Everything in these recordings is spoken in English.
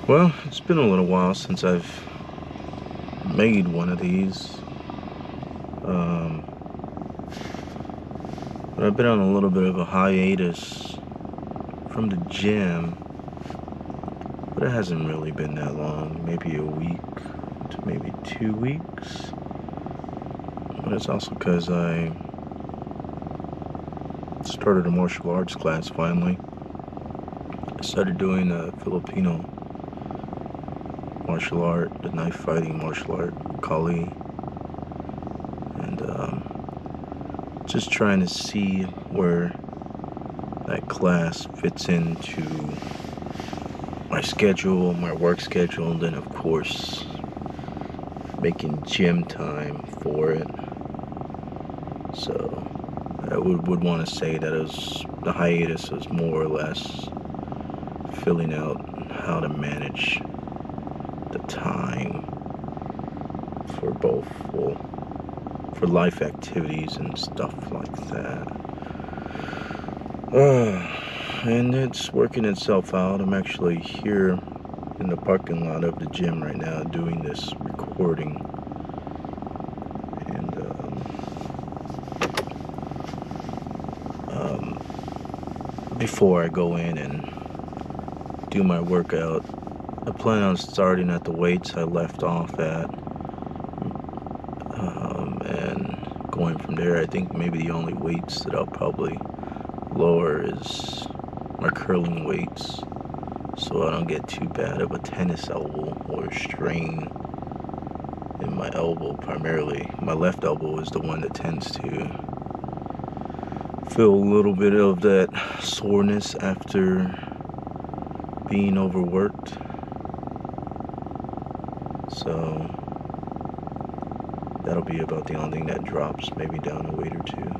Well, it's been a little while since I've made one of these. Um, but I've been on a little bit of a hiatus from the gym, but it hasn't really been that long, maybe a week to maybe 2 weeks. But it's also because I started a martial arts class finally. I started doing a Filipino martial art, the knife fighting martial art, Kali, and just trying to see where that class fits into my schedule, my work schedule, and then of course making gym time for it. So I would want to say that the hiatus was more or less filling out how to manage the time for both for life activities and stuff like that. And it's working itself out. I'm actually here in the parking lot of the gym right now doing this recording. And before I go in and do my workout, I plan on starting at the weights I left off at, and going from there. I think maybe the only weights that I'll probably lower is my curling weights, so I don't get too bad of a tennis elbow or strain in my elbow. Primarily my left elbow is the one that tends to feel a little bit of that soreness after being overworked. So that'll be about the only thing that drops, maybe down a weight or two.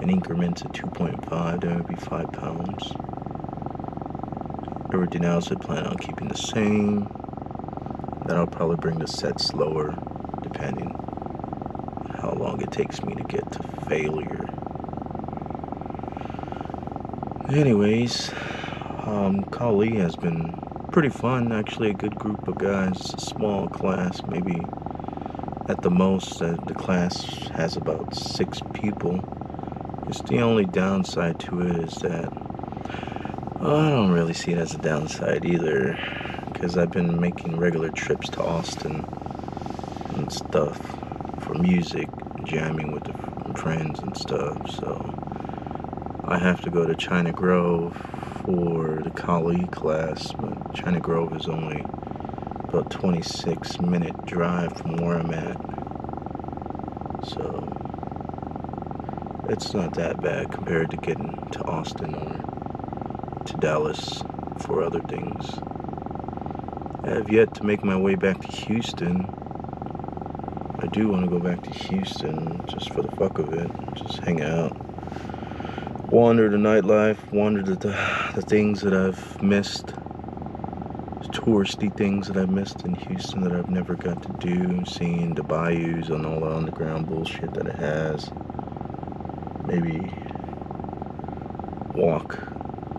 In increments of 2.5, that would be 5 pounds. Everything else I plan on keeping the same. Then I'll probably bring the sets lower, depending on how long it takes me to get to failure. Anyways, Kali has been pretty fun. Actually, a good group of guys. It's a small class, maybe at the most. The class has about 6 people. It's the only downside to it is that I don't really see it as a downside either, because I've been making regular trips to Austin and stuff for music, jamming with the friends and stuff. So I have to go to China Grove for the Kali class, but China Grove is only about 26-minute drive from where I'm at. So it's not that bad compared to getting to Austin or to Dallas for other things. I have yet to make my way back to Houston. I do want to go back to Houston just for the fuck of it, just hang out, wander the nightlife, wander the things that I've missed, the touristy things that I've missed in Houston that I've never got to do, seeing the bayous and all the underground bullshit that it has. Maybe walk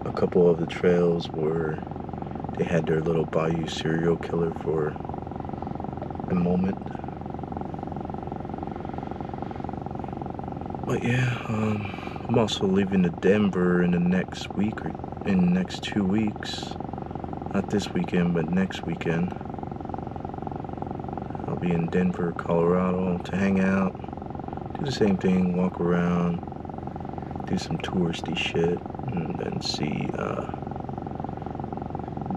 a couple of the trails where they had their little bayou serial killer for a moment. But yeah, I'm also leaving to Denver in the next week, or in the next 2 weeks. Not this weekend, but next weekend. I'll be in Denver, Colorado to hang out, do the same thing, walk around, do some touristy shit, and then see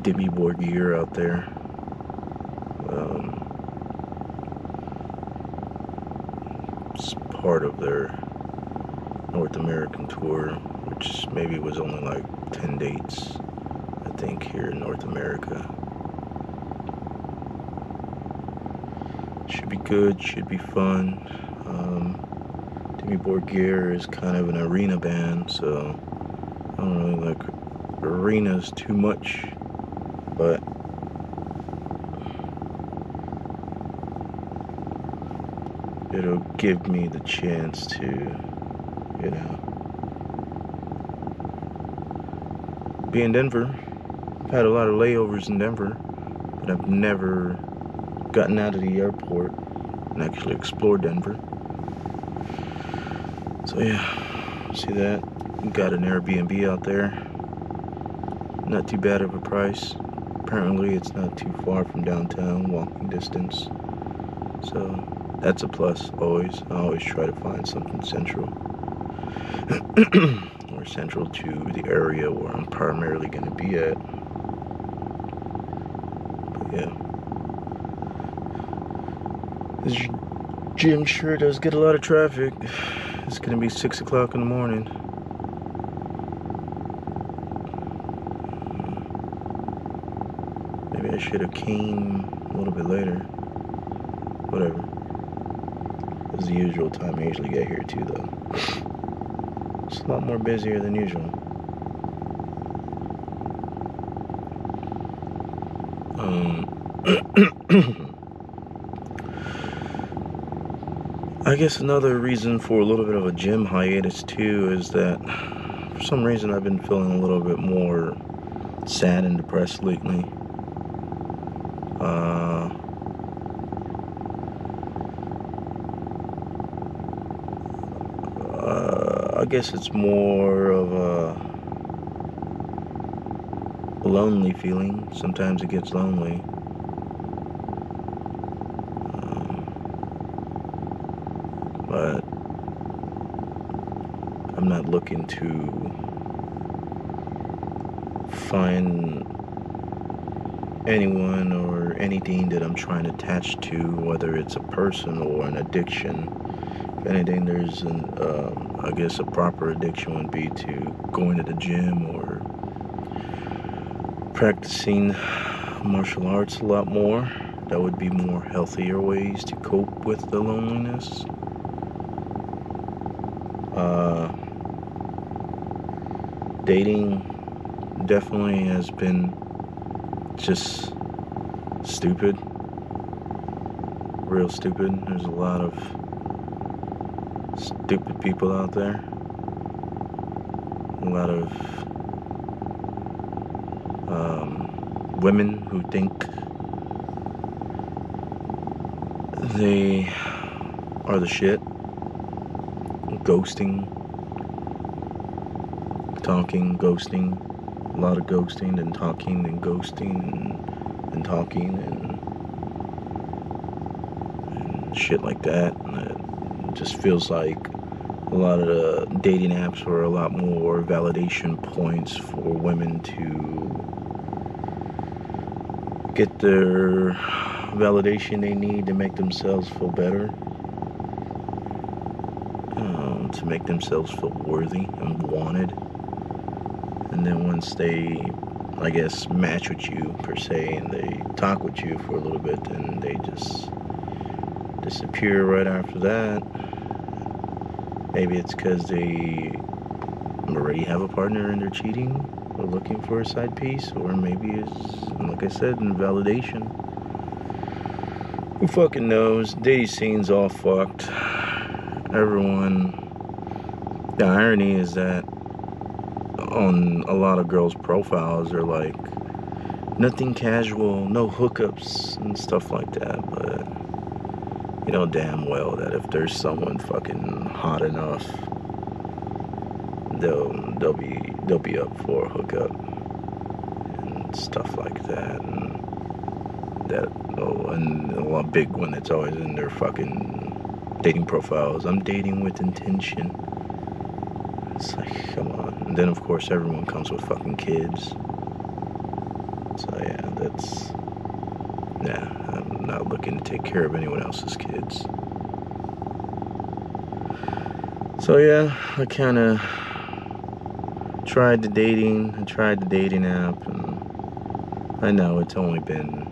Demi Borgir out there. It's part of their North American tour, which maybe was only like 10 dates, I think, here in North America. Should be good, should be fun. Demi Borgir is kind of an arena band, so I don't really like arenas too much, but it'll give me the chance to, be in Denver. I've had a lot of layovers in Denver, but I've never gotten out of the airport and actually explored Denver. So yeah, see that? Got an Airbnb out there. Not too bad of a price. Apparently it's not too far from downtown, walking distance. So that's a plus always. I always try to find something central. Or central to the area where I'm primarily going to be at. But yeah. This gym sure does get a lot of traffic. It's going to be 6 o'clock in the morning. Maybe I should have came a little bit later. Whatever. It's the usual time I usually get here too, though. It's a lot more busier than usual. I guess another reason for a little bit of a gym hiatus too is that for some reason I've been feeling a little bit more sad and depressed lately. I guess it's more of a lonely feeling. Sometimes it gets lonely. But I'm not looking to find anyone or anything that I'm trying to attach to, whether it's a person or an addiction. If anything, there's I guess a proper addiction would be to going to the gym or practicing martial arts a lot more. That would be more healthier ways to cope with the loneliness. Dating definitely has been just stupid. Real stupid. There's a lot of stupid people out there. A lot of women who think they are the shit. Ghosting. Talking, ghosting. A lot of ghosting and talking and ghosting and talking and shit like that. And it just feels like a lot of the dating apps are a lot more validation points for women to get their validation they need to make themselves feel better, to make themselves feel worthy and wanted. And then once they, I guess, match with you per se and they talk with you for a little bit, and they just disappear right after that. Maybe it's because they already have a partner and they're cheating or looking for a side piece, or maybe it's, like I said, in validation. Who fucking knows? Dating scene's all fucked. Everyone. The irony is that on a lot of girls' profiles are like nothing casual, no hookups and stuff like that, but you know damn well that if there's someone fucking hot enough, they'll be up for a hookup and stuff like that. And that, oh, and a big one that's always in their fucking dating profiles: I'm dating with intention. It's like, come on. And then of course everyone comes with fucking kids. So yeah, I'm not looking to take care of anyone else's kids. So yeah, I kind of tried the dating app, and I know it's only been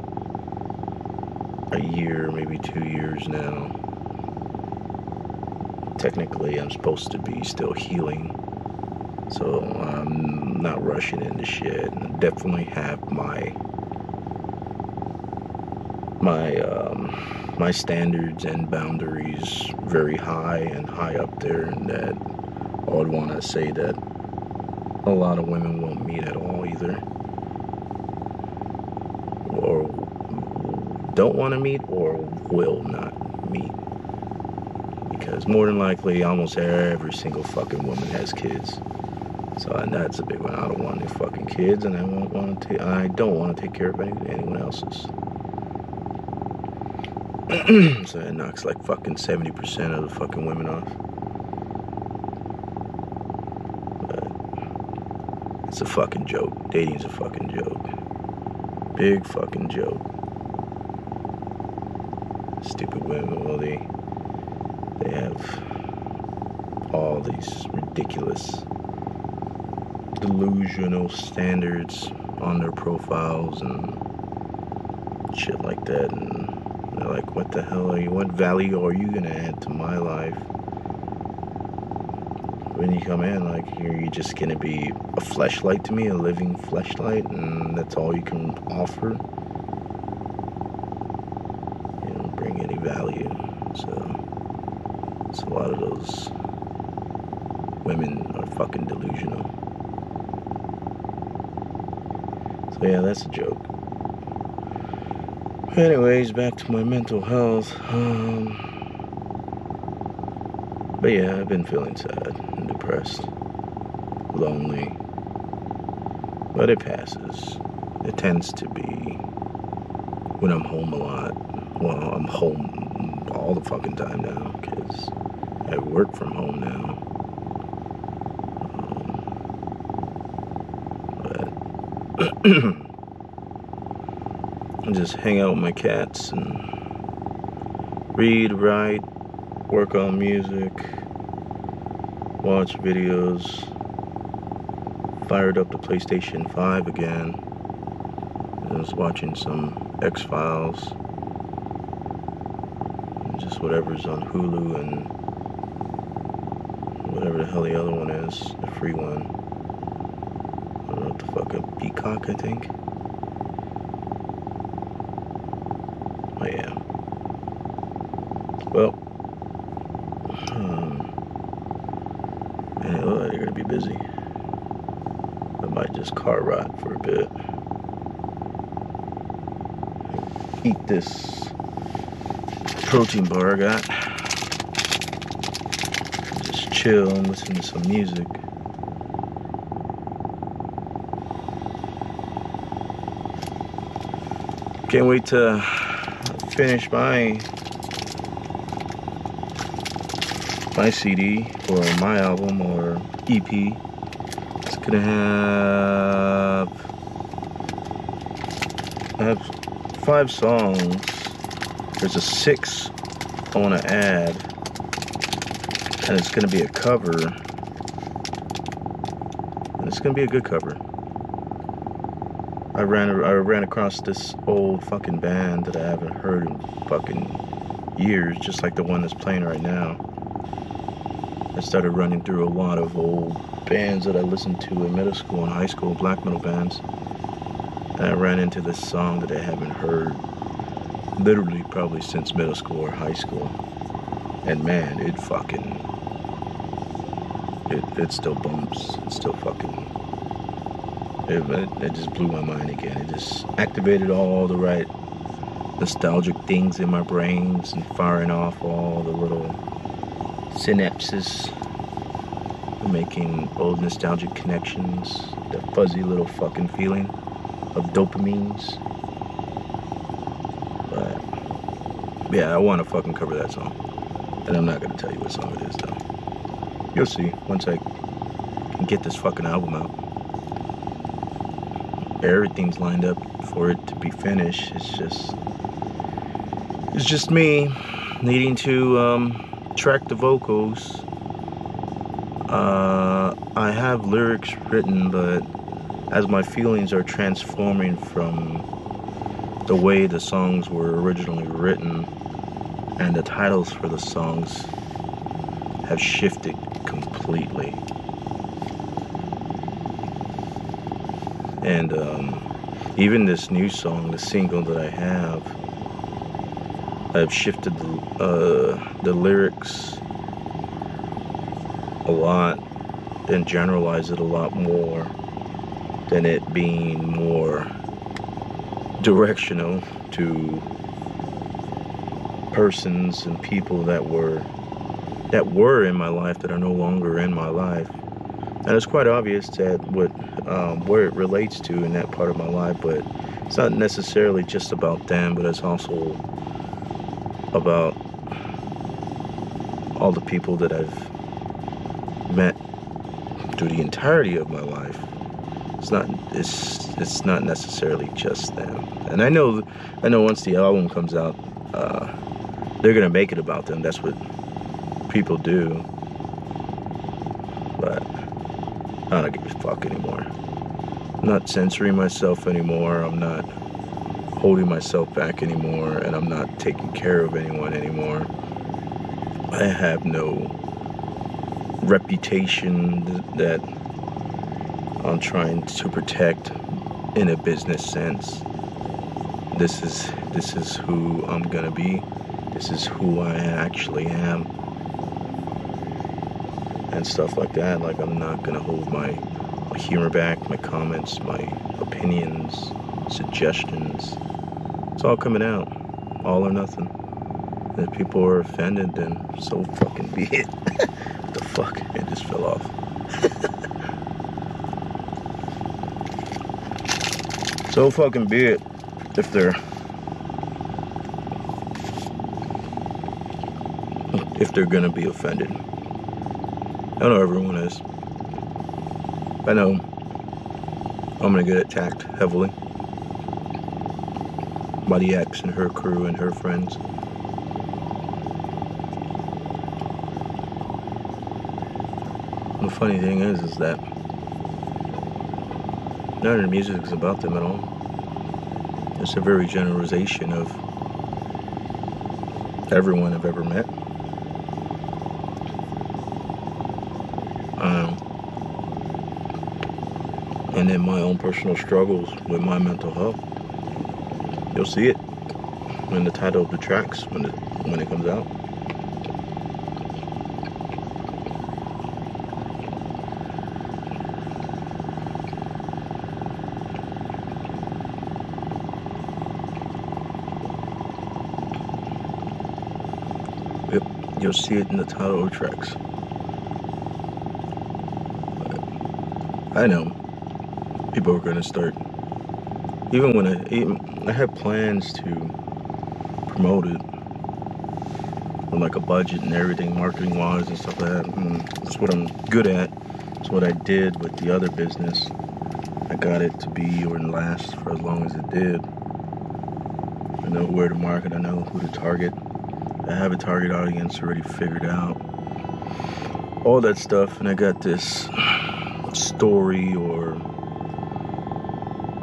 a year, maybe 2 years now. Technically, I'm supposed to be still healing, so I'm not rushing into shit. And I definitely have my standards and boundaries very high and high up there, and that I would want to say that a lot of women won't meet at all either, or don't want to meet, or will not meet, because more than likely almost every single fucking woman has kids. So, and that's a big one. I don't want any fucking kids, and I don't want to take care of anyone else's. So that knocks like fucking 70% of the fucking women off. But it's a fucking joke. Dating's a fucking joke. Big fucking joke. Stupid women, well, they have all these ridiculous delusional standards on their profiles and shit like that, and they're like, what the hell are you, what value are you gonna add to my life? When you come in, like, you're just gonna be a fleshlight to me, a living fleshlight, and that's all you can offer. You don't bring any value. So it's a lot of those women are fucking delusional. So yeah, that's a joke. Anyways, back to my mental health. But yeah, I've been feeling sad and depressed, lonely. But it passes. It tends to be when I'm home a lot. Well, I'm home all the fucking time now, because I work from home now. But I just hang out with my cats and read, write, work on music, watch videos. Fired up the PlayStation 5 again. I was watching some X-Files, and just whatever's on Hulu and whatever the hell the other one is, the free one. I don't know what the fuck, a Peacock, I think. Oh yeah. Well, man, it looks like they're gonna be busy. I might just car ride for a bit. Eat this protein bar I got. Just chill and listen to some music. Can't wait to finish my CD or my album or EP. It's gonna I have 5 songs. There's a 6 I want to add, and it's gonna be a cover, and it's gonna be a good cover. I ran across this old fucking band that I haven't heard in fucking years, just like the one that's playing right now. I started running through a lot of old bands that I listened to in middle school and high school, black metal bands. And I ran into this song that I haven't heard literally probably since middle school or high school. And man, it still bumps. It still fucking, it just blew my mind again. It just activated all the right nostalgic things in my brains and firing off all the little synapses, making old nostalgic connections, that fuzzy little fucking feeling of dopamines. But yeah, I want to fucking cover that song, and I'm not gonna tell you what song it is though. You'll see once I can get this fucking album out. Everything's lined up for it to be finished. It's just me needing to track the vocals. I have lyrics written, but as my feelings are transforming from the way the songs were originally written, and the titles for the songs have shifted completely. And even this new song, the single that I have, I've shifted the lyrics a lot and generalize it a lot more than it being more directional to persons and people that were in my life that are no longer in my life. And it's quite obvious that where it relates to in that part of my life, but it's not necessarily just about them, but it's also about all the people that I've met through the entirety of my life. It's not necessarily just them. And I know once the album comes out, they're gonna make it about them. That's what people do. But I don't give a fuck anymore. I'm not censoring myself anymore. I'm not holding myself back anymore, and I'm not taking care of anyone anymore. I have no reputation that I'm trying to protect in a business sense. This is who I'm gonna be. This is who I actually am. And stuff like that. Like, I'm not gonna hold my humor back, my comments, my opinions, suggestions. It's all coming out. All or nothing. If people are offended, then so fucking be it. What the fuck? It just fell off. So fucking be it. If they're gonna be offended. I know everyone is. I know I'm gonna get attacked heavily by the ex and her crew and her friends. The funny thing is that none of the music is about them at all. It's a very generalization of everyone I've ever met. And in my own personal struggles with my mental health. You'll see it in the title of the tracks when it comes out. Yep, you'll see it in the title of the tracks. I know people are gonna start. Even I have plans to promote it with like a budget and everything, marketing wise and stuff like that. And that's what I'm good at. It's what I did with the other business. I got it to be or last for as long as it did. I know where to market. I know who to target. I have a target audience already figured out. All that stuff, and I got this story or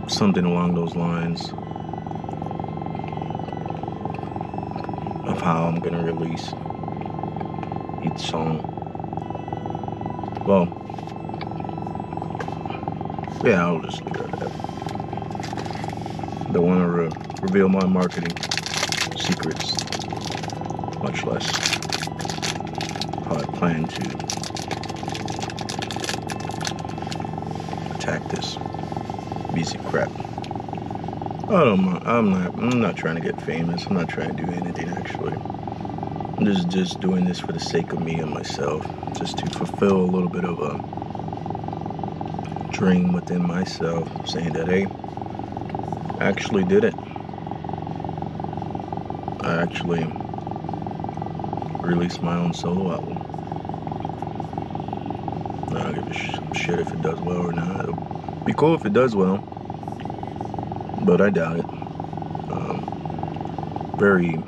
something along those lines of how I'm gonna release each song. Well, yeah, I'll just leave it at that. Don't want to reveal my marketing secrets, much less how I plan to attack this music crap. I'm not trying to get famous. I'm not trying to do anything actually. I'm just doing this for the sake of me and myself, just to fulfill a little bit of a dream within myself, saying that, hey, I actually did it. I actually released my own solo album. I don't give a shit if it does well or not. It'll be cool if it does well, but I doubt it. Very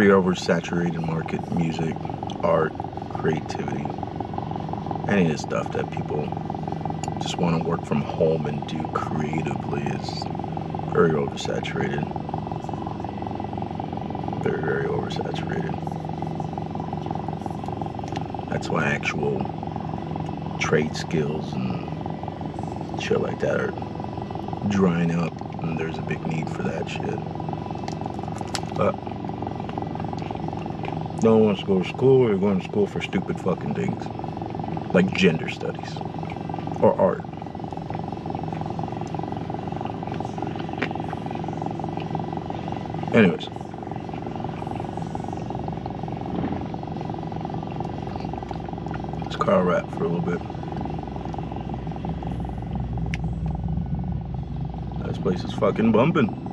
oversaturated market, music, art, creativity, any of the stuff that people just want to work from home and do creatively is very oversaturated. Very, very oversaturated. That's why actual trade skills and shit like that are drying up, and there's a big need for that shit. But no one wants to go to school. You're going to school for stupid fucking things. like gender studies or art. Anyways, let's car rap for a little bit. This place is fucking bumping.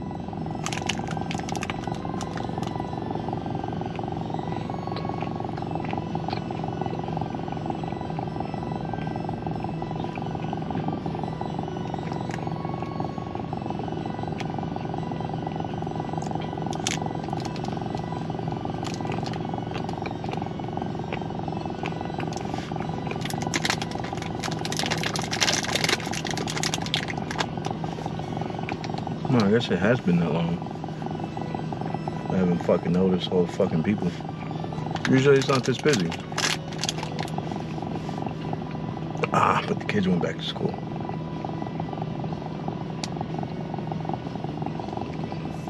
Well, I guess it has been that long. I haven't fucking noticed all the fucking people. Usually it's not this busy. But the kids went back to school.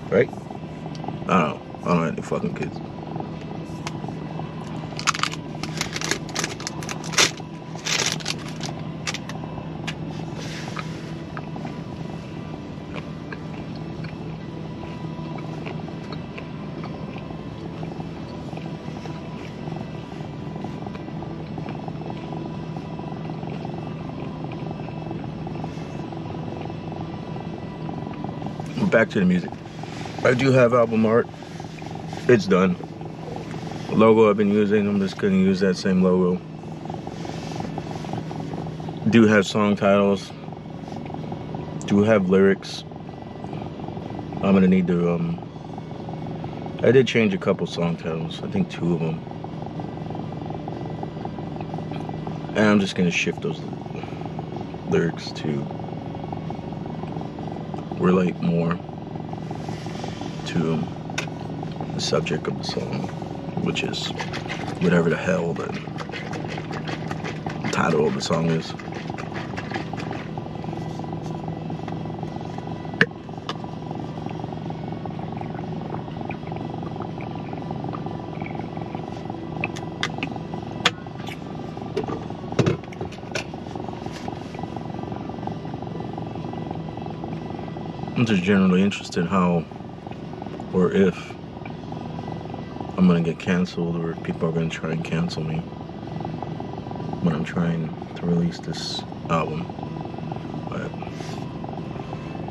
Right? I don't know. I don't have any fucking kids. Back to the music. I do have album art. It's done. The logo I've been using, I'm just gonna use that same logo. Do have song titles. Do have lyrics. I'm gonna need to I did change a couple song titles. I think 2 of them. And I'm just gonna shift those lyrics to relate more to the subject of the song, which is whatever the hell the title of the song is. I'm just generally interested in how or if I'm gonna get canceled or if people are gonna try and cancel me when I'm trying to release this album. But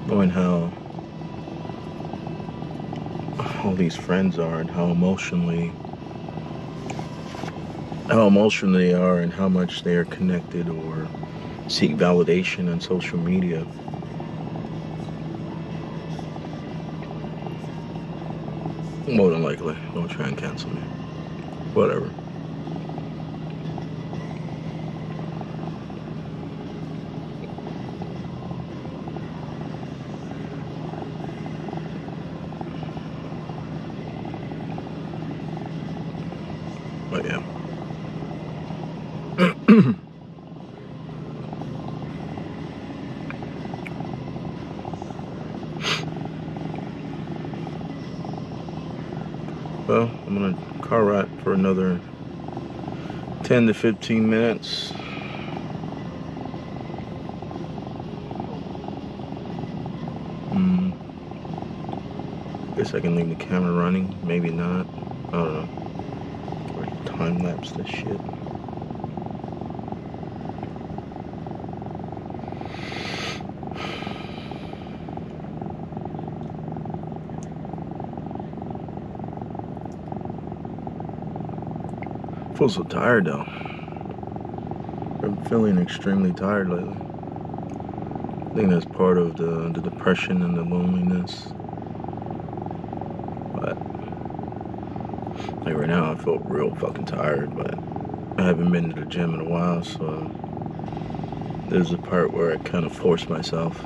knowing how all these friends are and how emotionally they are and how much they are connected or seek validation on social media, more than likely they'll try and cancel me. Whatever. But yeah. Well, I'm gonna car ride for another 10 to 15 minutes. Guess I can leave the camera running, maybe not. I don't know. Or time lapse this shit. I feel so tired though. I'm feeling extremely tired lately. I think that's part of the depression and the loneliness. But like right now I feel real fucking tired, but I haven't been to the gym in a while, so there's a part where I kind of force myself.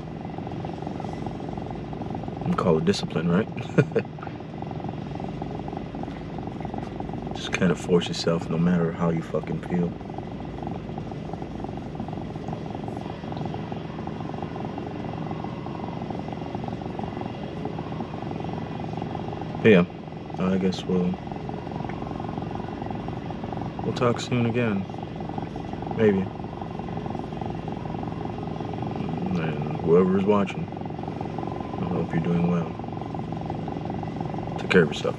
And call it discipline, right? Just kind of force yourself no matter how you fucking feel. But yeah, I guess we'll talk soon again. Maybe. And whoever is watching, I hope you're doing well. Take care of yourself.